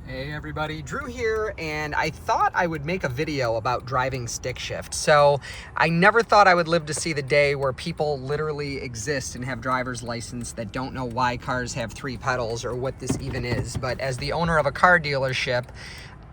Hey everybody, Drew here, and I thought I would make a video about driving stick shift. So I never thought I would live to see the day where people literally exist and have driver's license that don't know why cars have 3 pedals or what this even is. But as the owner of a car dealership,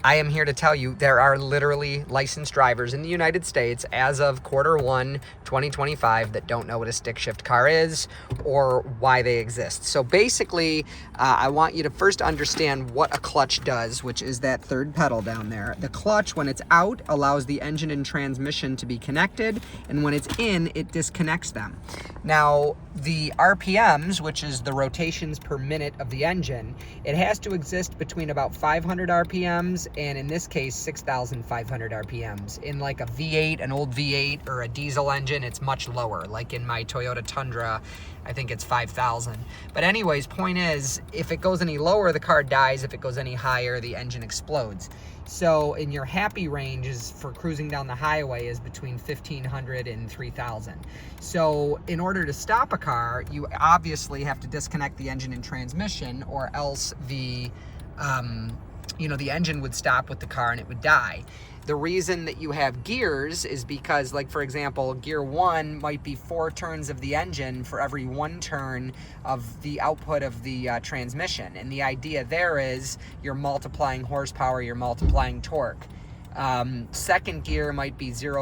I am here to tell you there are literally licensed drivers in the United States as of Q1 2025 that don't know what a stick shift car is or why they exist. So basically, I want you to first understand what a clutch does, which is that third pedal down there. The clutch, when it's out, allows the engine and transmission to be connected, and when it's in, it disconnects them. Now, the RPMs, which is the rotations per minute of the engine, it has to exist between about 500 RPMs and in this case 6,500 RPMs. In like a V8, an old V8 or a diesel engine, it's much lower. Like in my Toyota Tundra, I think it's 5,000. But anyways, point is, if it goes any lower, the car dies. If it goes any higher, the engine explodes. So in your happy range is for cruising down the highway is between 1,500 and 3,000. So in order to stop a car, you obviously have to disconnect the engine and transmission, or else the engine would stop with the car and it would die. The reason that you have gears is because, like, for example, gear 1 might be 4 turns of the engine for every 1 turn of the output of the transmission. And the idea there is you're multiplying horsepower, you're multiplying torque. Second gear might be 3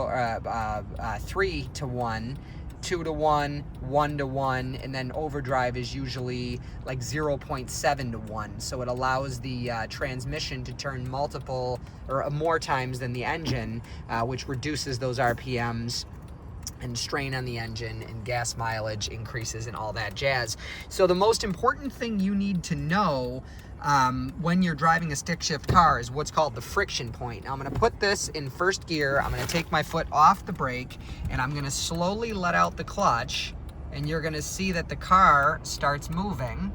to 1. 2 to 1, 1 to 1, and then overdrive is usually like 0.7 to 1. So it allows the transmission to turn multiple or more times than the engine, which reduces those RPMs and strain on the engine, and gas mileage increases and all that jazz. So the most important thing you need to know when you're driving a stick shift car is what's called the friction point. Now I'm going to put this in first gear. I'm going to take my foot off the brake and I'm going to slowly let out the clutch, and you're going to see that the car starts moving,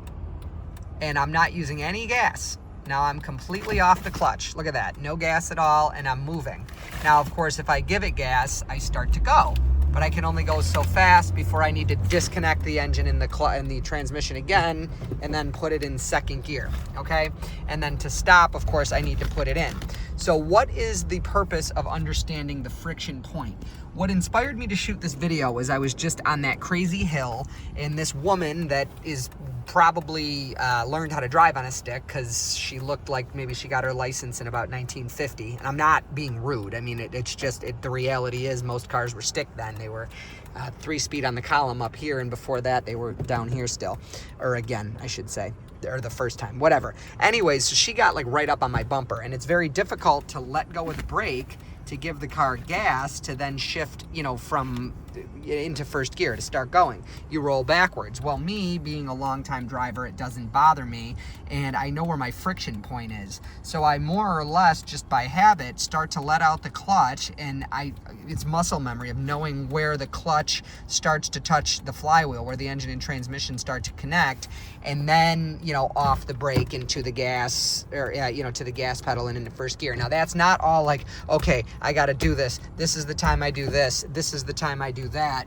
and I'm not using any gas. Now I'm completely off the clutch. Look at that, no gas at all, and I'm moving. Now of course if I give it gas, I start to go. But I can only go so fast before I need to disconnect the engine and the transmission again, and then put it in second gear, okay? And then to stop, of course, I need to put it in. So what is the purpose of understanding the friction point? What inspired me to shoot this video was I was just on that crazy hill, and this woman that is probably learned how to drive on a stick because she looked like maybe she got her license in about 1950. And I'm not being rude. I mean, the reality is most cars were stick then. They were 3-speed on the column up here, and before that they were down here still. Or again, I should say. Or the first time, whatever. Anyways, so she got like right up on my bumper, and it's very difficult to let go of the brake to give the car gas to then shift, from into first gear to start going. You roll backwards. Well, me being a longtime driver, it doesn't bother me, and I know where my friction point is. So I more or less, just by habit, start to let out the clutch, and it's muscle memory of knowing where the clutch starts to touch the flywheel, where the engine and transmission start to connect, and then, off the brake into the gas, or, to the gas pedal and into first gear. Now, that's not all like, okay, I got to do this. This is the time I do this. This is the time I do that.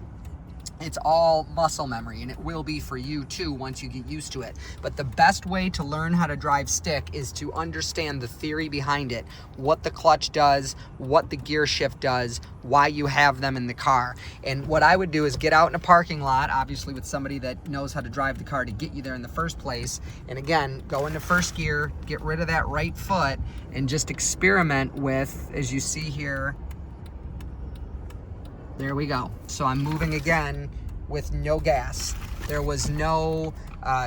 It's all muscle memory, and it will be for you too once you get used to it. But the best way to learn how to drive stick is to understand the theory behind it, what the clutch does, what the gear shift does, why you have them in the car. And what I would do is get out in a parking lot, obviously with somebody that knows how to drive the car to get you there in the first place. And again, go into first gear, get rid of that right foot, and just experiment with, as you see here, there we go. So I'm moving again with no gas. There was no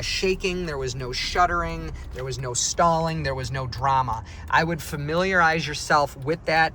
shaking, there was no shuddering, there was no stalling, there was no drama. I would familiarize yourself with that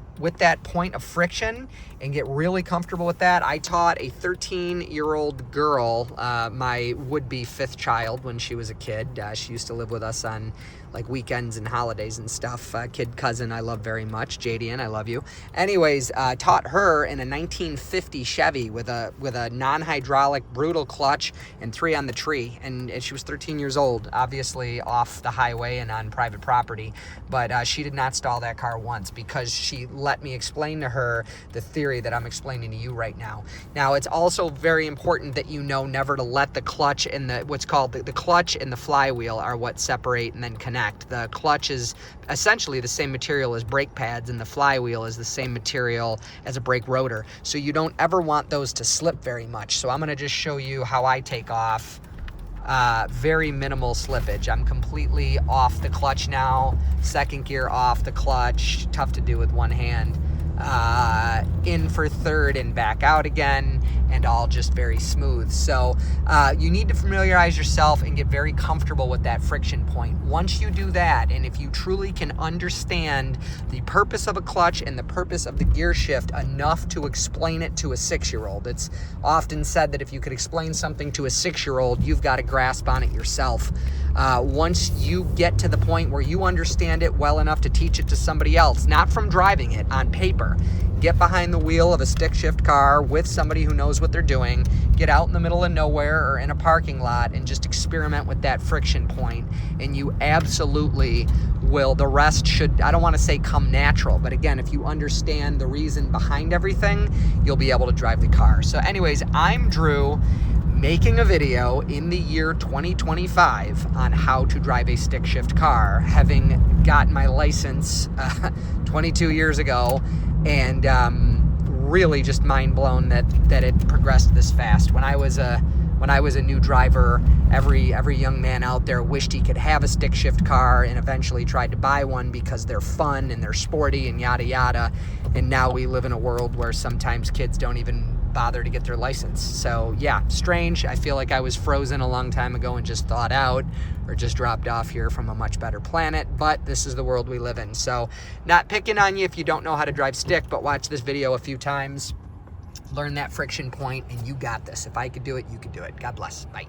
point of friction and get really comfortable with that. I taught a 13-year-old girl, my would-be 5th child when she was a kid. She used to live with us on like weekends and holidays and stuff. Kid cousin I love very much, Jadian, I love you. Anyways, taught her in a 1950 Chevy with a non-hydraulic brutal clutch and 3 on the tree, and she was 13 years old, obviously off the highway and on private property, but she did not stall that car once because she let me explain to her the theory that I'm explaining to you right now. Now, it's also very important that you know never to let the clutch and what's called the clutch and the flywheel are what separate and then connect. connect. The clutch is essentially the same material as brake pads, and the flywheel is the same material as a brake rotor. So you don't ever want those to slip very much. So I'm gonna just show you how I take off. Very minimal slippage. I'm completely off the clutch now. Second gear off the clutch. Tough to do with one hand. In for third and back out again, and all just very smooth. So you need to familiarize yourself and get very comfortable with that friction point. Once you do that, and if you truly can understand the purpose of a clutch and the purpose of the gear shift enough to explain it to a 6-year-old, it's often said that if you could explain something to a 6-year-old, you've got a grasp on it yourself. Once you get to the point where you understand it well enough to teach it to somebody else, not from driving it on paper, get behind the wheel of a stick shift car with somebody who knows what they're doing, get out in the middle of nowhere or in a parking lot and just experiment with that friction point, and you absolutely will. The rest should, I don't want to say come natural, but again, if you understand the reason behind everything, you'll be able to drive the car. So anyways, I'm Drew, making a video in the year 2025 on how to drive a stick shift car, having gotten my license 22 years ago, and really just mind blown that it progressed this fast. When I was a new driver, every young man out there wished he could have a stick shift car and eventually tried to buy one because they're fun and they're sporty and yada yada. And now we live in a world where sometimes kids don't even bother to get their license. So yeah, strange. I feel like I was frozen a long time ago and just thawed out, or just dropped off here from a much better planet, but this is the world we live in. So not picking on you if you don't know how to drive stick, but watch this video a few times, learn that friction point, and you got this. If I could do it, you could do it. God bless. Bye.